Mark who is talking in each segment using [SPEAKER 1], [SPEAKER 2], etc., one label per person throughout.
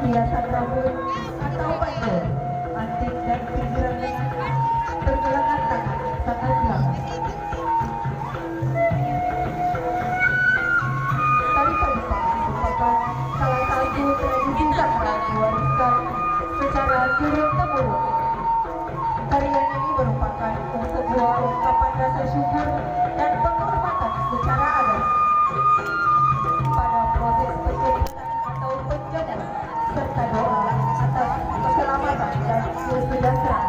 [SPEAKER 1] hiasan rambut atau baju antik dan pinggiran lengan pergelangan tangan sangat glamor. Tari Paduka merupakan salah satu tradisi sakral diwariskan secara turun-temurun. Tarian ini merupakan sebuah ungkapan rasa syukur dan penghormatan secara adat pada proses penjadian atau penjadian serta doa atas keselamatan dan kesejahteraan.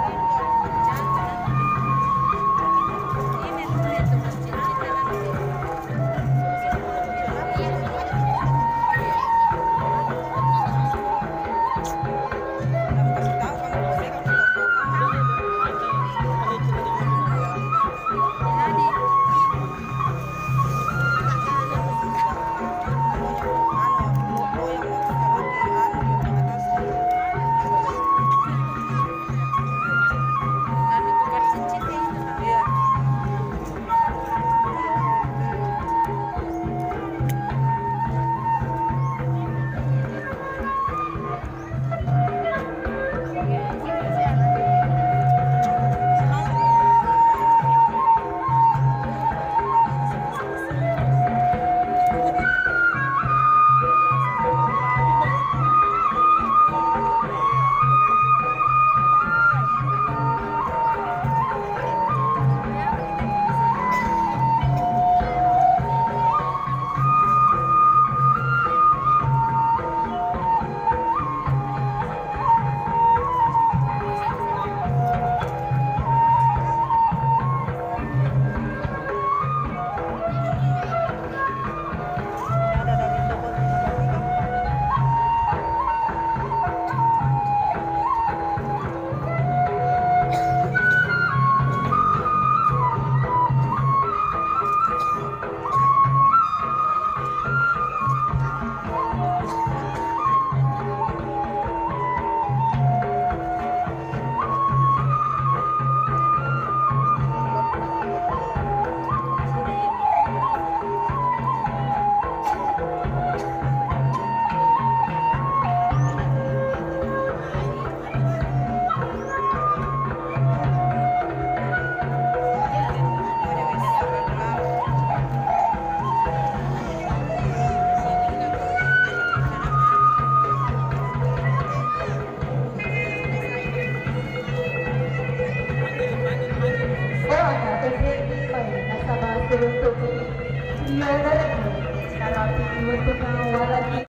[SPEAKER 1] Untuk